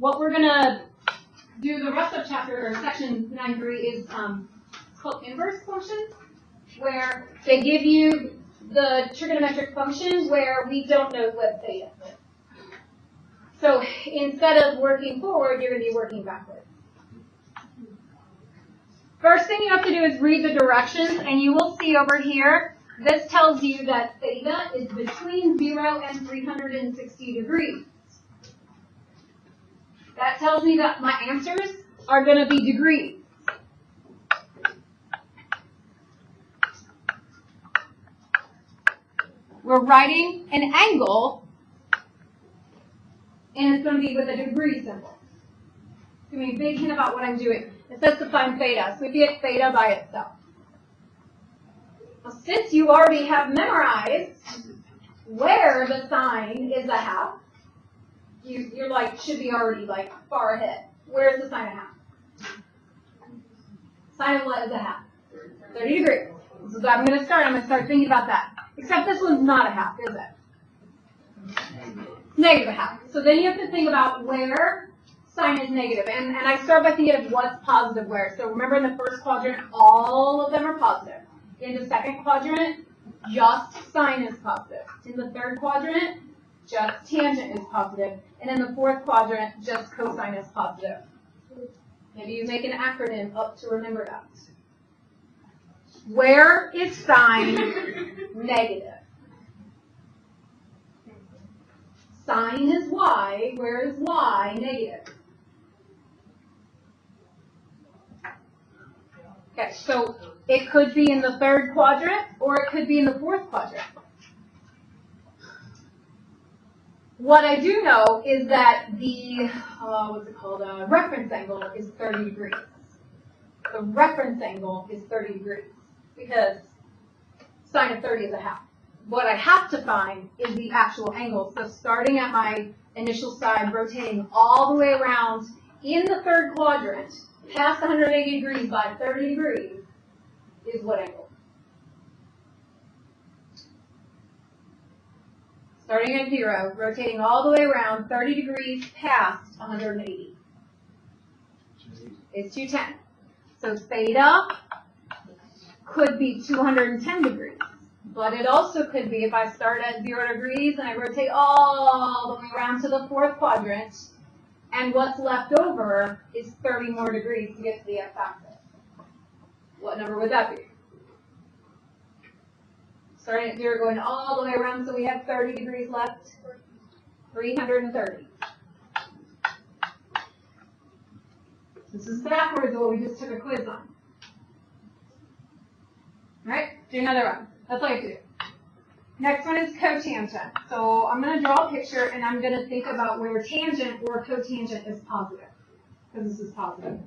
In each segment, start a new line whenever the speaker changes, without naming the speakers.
what we're going to do the rest of chapter, or section 9.3 is called inverse functions, where they give you the trigonometric function where we don't know what theta is. So instead of working forward, you're going to be working backwards. First thing you have to do is read the directions, and you will see over here, this tells you that theta is between 0 and 360 degrees. That tells me that my answers are going to be degrees. We're writing an angle, and it's going to be with a degree symbol. Give me a big hint about what I'm doing. It says to find theta, so we get theta by itself. Well, since you already have memorized where the sine is a half, you're like, should be already like far ahead. Where's the sine of half? Sine of what is a half? 30 degrees. So I'm going to start thinking about that. Except this one's not a half, is it? It's negative a half. So then you have to think about where sine is negative. And I start by thinking of what's positive where. So remember in the first quadrant, all of them are positive. In the second quadrant, just sine is positive. In the third quadrant, just tangent is positive. And in the fourth quadrant, just cosine is positive. Maybe you make an acronym up to remember that. Where is sine negative? Sine is y. Where is y negative? Okay, so it could be in the third quadrant, or it could be in the fourth quadrant. What I do know is that the, reference angle is 30 degrees. The reference angle is 30 degrees because sine of 30 is a half. What I have to find is the actual angle. So starting at my initial side, rotating all the way around in the third quadrant, past 180 degrees by 30 degrees, is what angle? Starting at 0, rotating all the way around 30 degrees past 180 is 210. So theta could be 210 degrees. But it also could be if I start at 0 degrees and I rotate all the way around to the fourth quadrant, and what's left over is 30 more degrees to get to the x-axis. What number would that be? Starting at 0, going all the way around, so we have 30 degrees left. 330. This is backwards of what we just took a quiz on. Alright, do another one. That's all you have to do. Next one is cotangent. So I'm going to draw a picture, and I'm going to think about where tangent or cotangent is positive, because this is positive.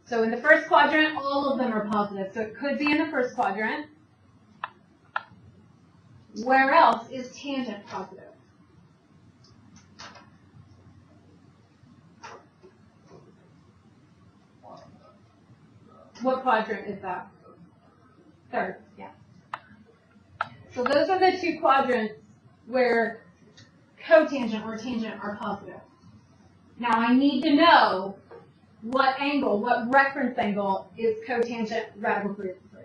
So in the first quadrant, all of them are positive. So it could be in the first quadrant. Where else is tangent positive? What quadrant is that? Third, yeah. So those are the two quadrants where cotangent or tangent are positive. Now I need to know what angle, what reference angle is cotangent radical 3 over 3.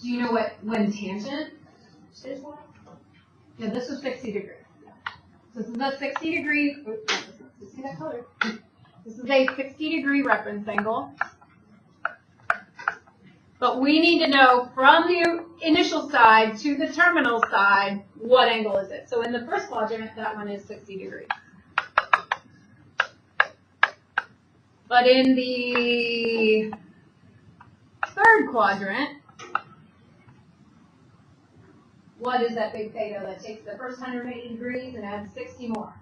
Do you know when tangent is what? No, this is 60 degrees. So this is a 60 degree, see that color? This is a 60 degree reference angle. But we need to know from the initial side to the terminal side, what angle is it? So in the first quadrant, that one is 60 degrees. But in the third quadrant, what is that big theta that takes the first 180 degrees and adds 60 more?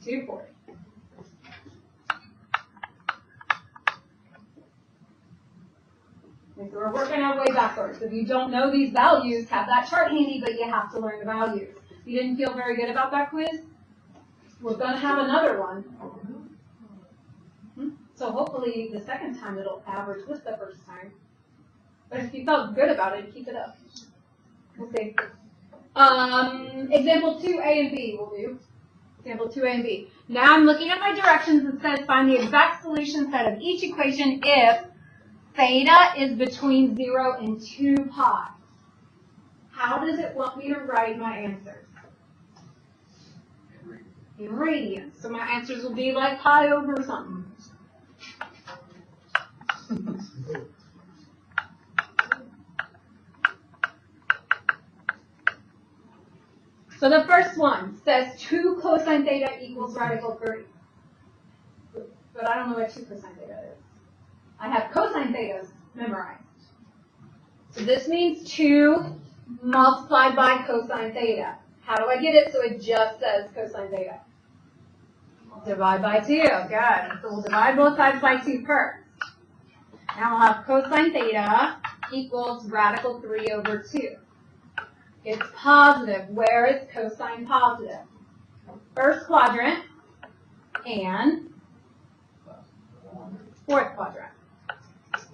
240. So we're working our way backwards. If you don't know these values, have that chart handy, but you have to learn the values. If you didn't feel very good about that quiz, we're going to have another one. So hopefully the second time it'll average with the first time. But if you felt good about it, keep it up. We'll see. Example 2a and b will do. Example 2a and b. Now I'm looking at my directions. It says find the exact solution set of each equation if theta is between 0 and 2 pi. How does it want me to write my answers? In radians. So my answers will be like pi over something. So the first one says 2 cosine theta equals radical 3. But I don't know what 2 cosine theta is. I have cosine thetas memorized. So this means 2 multiplied by cosine theta. How do I get it so it just says cosine theta? Divide by 2. Good. So we'll divide both sides by 2 first. Now we'll have cosine theta equals radical 3 over 2. It's positive. Where is cosine positive? First quadrant and fourth quadrant.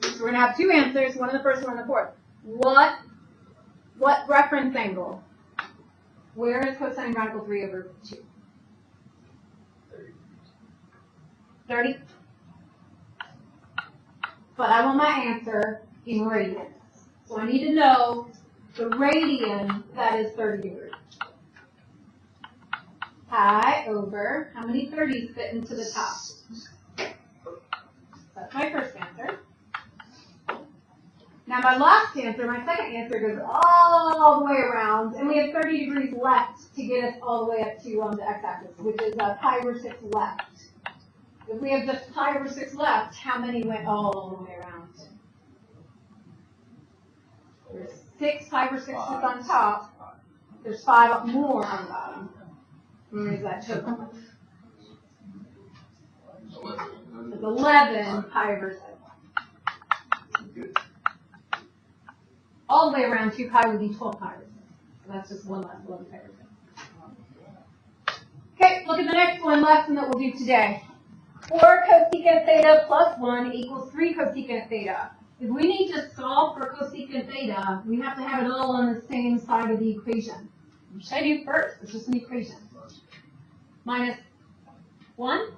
So we're going to have 2 answers, one in the first, one in the fourth. What reference angle? Where is cosine radical 3 over 2? 30. But I want my answer in radians. So I need to know the radian that is 30 degrees. Pi over, how many 30s fit into the top? That's my first answer. Now my last answer, my second answer goes all the way around, and we have 30 degrees left to get us all the way up to the x-axis, which is pi over 6 left. If we have just pi over 6 left, how many went all the way around? There's 6 pi over 6 on top. There's 5 more on the bottom. Where is that total? It's 11 pi over 6. All the way around 2 pi would be 12 pi over 6. So that's just one less, 11 pi over 6. Okay, look at the next one lesson that we'll do today. 4 cosecant theta plus 1 equals 3 cosecant theta. If we need to solve for cosecant theta, we have to have it all on the same side of the equation. What should I do first? It's just an equation. Minus 1?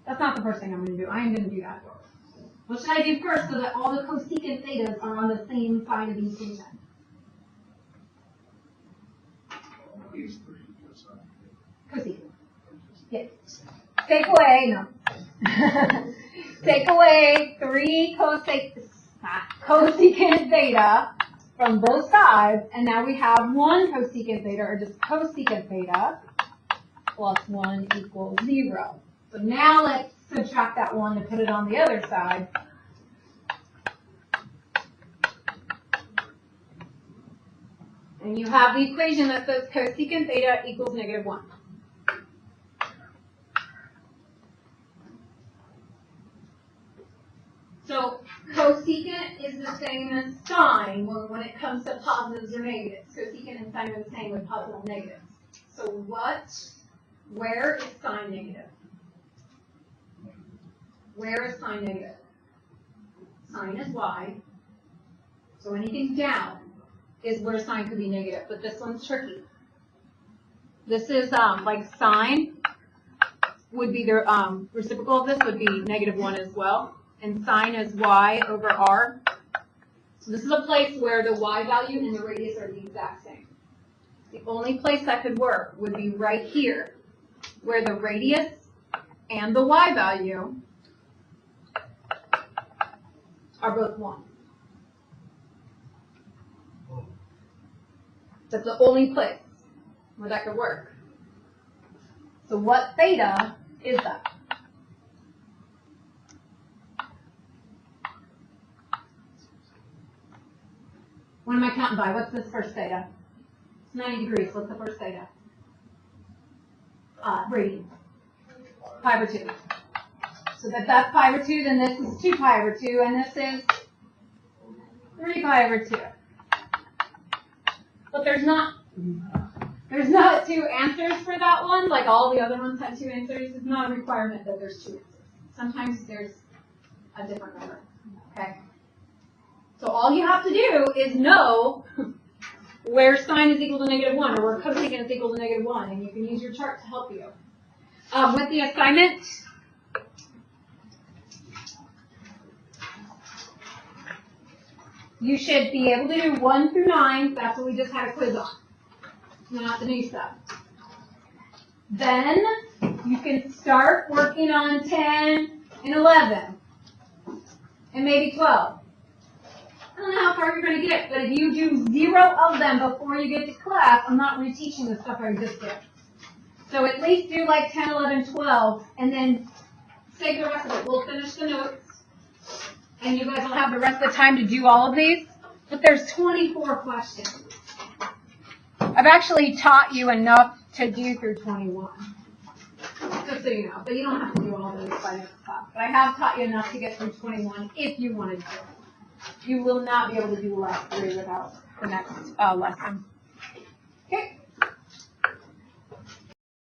That's not the first thing I'm going to do. I am going to do that. What should I do first so that all the cosecant thetas are on the same side of the equation? Cosecant. Yes. Take away, no. Take away 3 cosecant theta from both sides, and now we have 1 cosecant theta, or just cosecant theta, plus 1 equals 0. So now let's subtract that 1 to put it on the other side. And you have the equation that says cosecant theta equals negative 1. So cosecant is the same as sine when it comes to positives or negatives. Cosecant and sine are the same with positives and negatives. So where is sine negative? Where is sine negative? Sine is y. So anything down is where sine could be negative. But this one's tricky. This is like sine would be the reciprocal of this would be negative 1 as well. And sine is y over r. So this is a place where the y value and the radius are the exact same. The only place that could work would be right here, where the radius and the y value are both 1. That's the only place where that could work. So what theta is that? What am I counting by? What's this first theta? It's 90 degrees. What's the first theta? Radian. Pi over 2. So that's pi over 2, then this is 2 pi over 2, and this is 3 pi over 2. But there's not 2 answers for that one, like all the other ones had 2 answers. It's not a requirement that there's 2 answers. Sometimes there's a different number. Okay? So all you have to do is know where sine is equal to -1, or where cosecant is equal to -1, and you can use your chart to help you. With the assignment, you should be able to do 1 through 9. That's what we just had a quiz on. Not the new stuff. Then you can start working on 10 and 11. And maybe 12. I don't know how far you're going to get, but if you do 0 of them before you get to class, I'm not reteaching the stuff I just did. So at least do like 10, 11, 12, and then save the rest of it. We'll finish the notes, and you guys will have the rest of the time to do all of these. But there's 24 questions. I've actually taught you enough to do through 21. Just so you know. But you don't have to do all those by next class. But I have taught you enough to get through 21 if you wanted to. You will not be able to do the last 3 without the next lesson.